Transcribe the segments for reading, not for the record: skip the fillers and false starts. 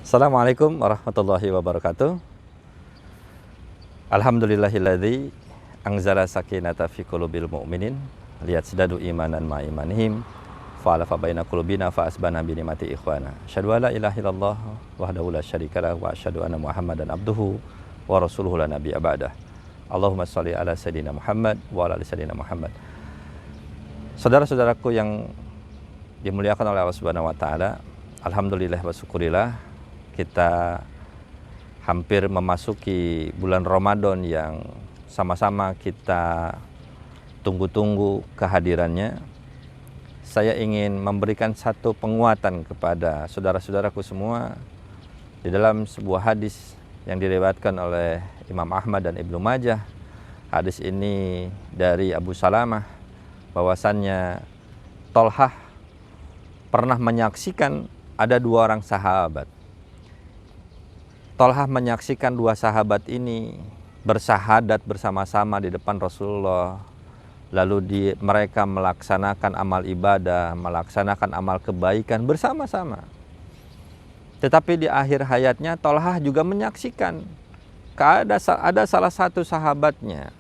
Assalamualaikum warahmatullahi wabarakatuh. Alhamdulillahilladzi anzala sakinata fi qulubil mu'minin liyazdadu imanan ma imanihim fa'alafa baina qulubina fa asbana bi ni'mati ikhwana. Asyhadu an la ilaha illallah wahdahu la syarikalah wa asyhadu anna Muhammadan abduhu wa rasuluhu la nabiyya ba'dah. Allahumma shalli ala sayidina Muhammad wa ala ali sayidina Muhammad. Saudara-saudaraku yang dimuliakan oleh Allah Subhanahu wa taala, alhamdulillah wa syukurillah kita hampir memasuki bulan Ramadan yang sama-sama kita tunggu-tunggu kehadirannya. Saya ingin memberikan satu penguatan kepada saudara-saudaraku semua di dalam sebuah hadis yang diriwayatkan oleh Imam Ahmad dan Ibnu Majah. Hadis ini dari Abu Salamah, bahwasannya Tolhah pernah menyaksikan ada dua orang sahabat. Tolhah menyaksikan dua sahabat ini bersahadat bersama-sama di depan Rasulullah. Lalu mereka melaksanakan amal ibadah, melaksanakan amal kebaikan bersama-sama. Tetapi di akhir hayatnya Tolhah juga menyaksikan ada salah satu sahabatnya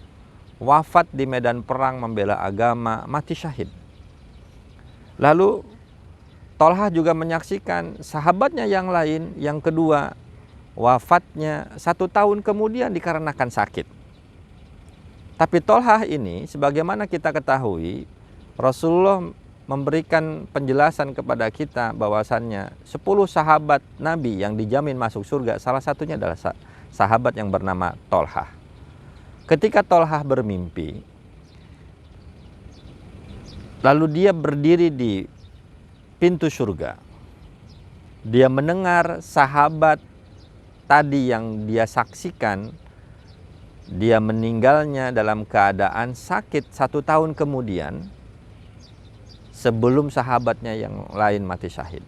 wafat di medan perang membela agama, mati syahid. Lalu Tolhah juga menyaksikan sahabatnya yang lain, yang kedua, wafatnya 1 tahun kemudian dikarenakan sakit. Tapi Tolhah ini, sebagaimana kita ketahui, Rasulullah memberikan penjelasan kepada kita bahwasannya 10 sahabat Nabi yang dijamin masuk surga, salah satunya adalah sahabat yang bernama Tolhah. Ketika Tolhah bermimpi, lalu dia berdiri di pintu surga. Dia mendengar sahabat tadi yang dia saksikan, dia meninggalnya dalam keadaan sakit 1 tahun kemudian sebelum sahabatnya yang lain mati syahid.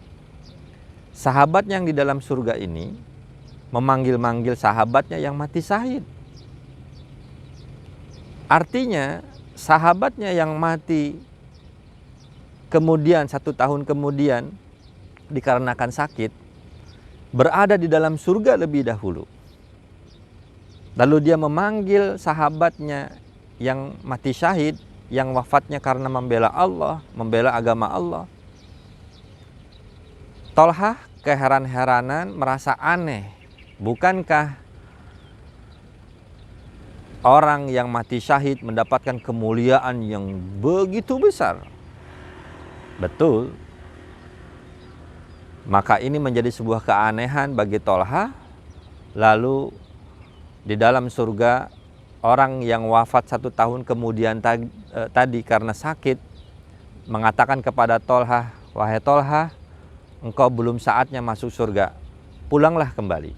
Sahabat yang di dalam surga ini memanggil-manggil sahabatnya yang mati syahid. Artinya sahabatnya yang mati kemudian 1 tahun kemudian dikarenakan sakit berada di dalam surga lebih dahulu. Lalu dia memanggil sahabatnya yang mati syahid, yang wafatnya karena membela Allah, membela agama Allah. Tolhah keheran-heranan, merasa aneh. Bukankah orang yang mati syahid mendapatkan kemuliaan yang begitu besar? Betul. Maka ini menjadi sebuah keanehan bagi Tolhah. Lalu di dalam surga, orang yang wafat 1 tahun kemudian tadi karena sakit mengatakan kepada Tolhah, "Wahai Tolhah, engkau belum saatnya masuk surga, pulanglah kembali."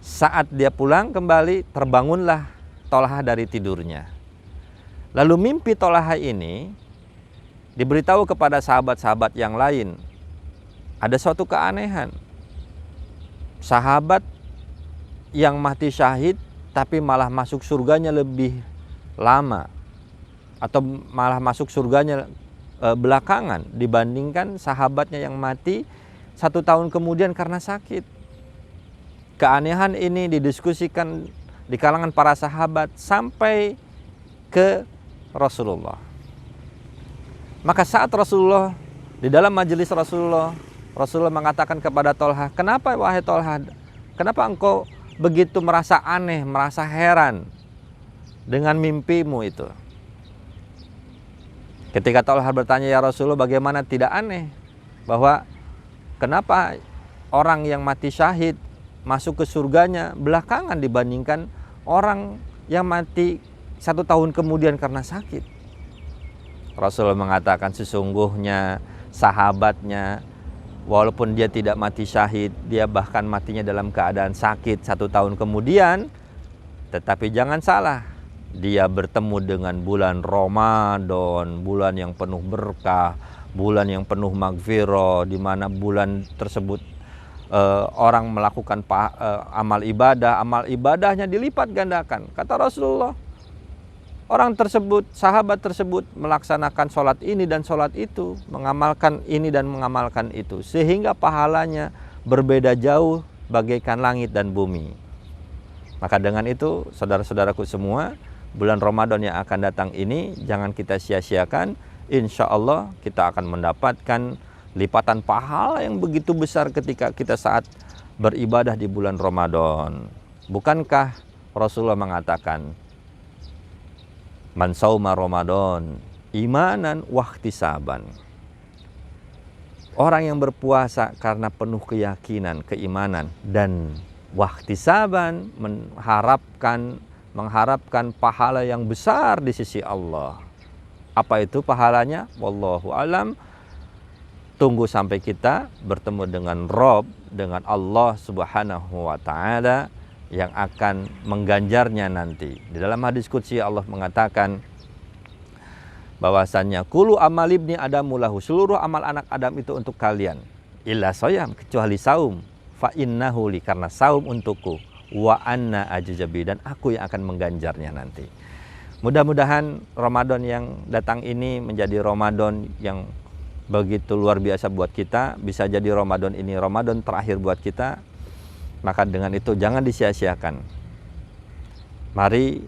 Saat dia pulang kembali, terbangunlah Tolhah dari tidurnya. Lalu mimpi Tolhah ini diberitahu kepada sahabat-sahabat yang lain. Ada suatu keanehan. Sahabat yang mati syahid tapi malah masuk surganya lebih lama, atau malah masuk surganya belakangan dibandingkan sahabatnya yang mati 1 tahun kemudian karena sakit. Keanehan ini didiskusikan di kalangan para sahabat sampai ke Rasulullah. Maka saat Rasulullah, di dalam majelis Rasulullah mengatakan kepada Tolhah, "Kenapa wahai Tolhah? Kenapa engkau begitu merasa aneh, merasa heran dengan mimpimu itu?" Ketika Tolhah bertanya, "Ya Rasulullah, bagaimana tidak aneh? Bahwa kenapa orang yang mati syahid masuk ke surganya belakangan dibandingkan orang yang mati 1 tahun kemudian karena sakit?" Rasulullah mengatakan, sesungguhnya sahabatnya, walaupun dia tidak mati syahid, dia bahkan matinya dalam keadaan sakit 1 tahun kemudian, tetapi jangan salah, dia bertemu dengan bulan Ramadan, bulan yang penuh berkah, bulan yang penuh maghfirah, di mana bulan tersebut orang melakukan amal ibadahnya dilipat gandakan. Kata Rasulullah, orang tersebut, sahabat tersebut melaksanakan sholat ini dan sholat itu, mengamalkan ini dan mengamalkan itu, sehingga pahalanya berbeda jauh bagaikan langit dan bumi. Maka dengan itu, saudara-saudaraku semua, bulan Ramadan yang akan datang ini jangan kita sia-siakan. Insya Allah kita akan mendapatkan lipatan pahala yang begitu besar ketika kita saat beribadah di bulan Ramadan. Bukankah Rasulullah mengatakan, man sauma Ramadan imanan wahtisaban. Orang yang berpuasa karena penuh keyakinan, keimanan, dan wahtisaban, mengharapkan pahala yang besar di sisi Allah. Apa itu pahalanya? Wallahu alam. Tunggu sampai kita bertemu dengan Rob, dengan Allah Subhanahu wa Ta'ala yang akan mengganjarnya nanti. Di dalam hadis qudsi Allah mengatakan bahwasannya kullu amal ibni adamu lahu, seluruh amal anak Adam itu untuk kalian, illa shayam, kecuali saum, fa innahu li, karena saum untukku, wa anna ajzabi, dan aku yang akan mengganjarnya nanti. Mudah-mudahan Ramadan yang datang ini menjadi Ramadan yang begitu luar biasa buat kita. Bisa jadi Ramadan ini Ramadan terakhir buat kita. Maka dengan itu jangan disia-siakan. Mari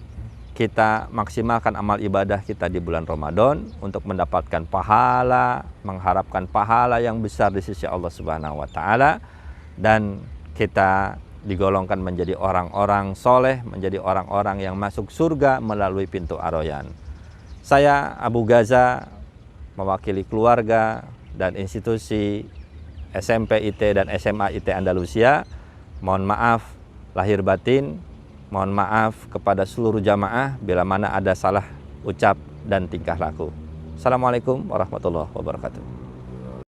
kita maksimalkan amal ibadah kita di bulan Ramadan untuk mendapatkan pahala, mengharapkan pahala yang besar di sisi Allah Subhanahu wa Ta'ala, dan kita digolongkan menjadi orang-orang soleh, menjadi orang-orang yang masuk surga melalui pintu Ar-Rayyan. Saya Abu Gaza mewakili keluarga dan institusi SMP IT dan SMA IT Andalusia. Mohon maaf lahir batin, mohon maaf kepada seluruh jamaah bila mana ada salah ucap dan tingkah laku. Assalamualaikum warahmatullahi wabarakatuh.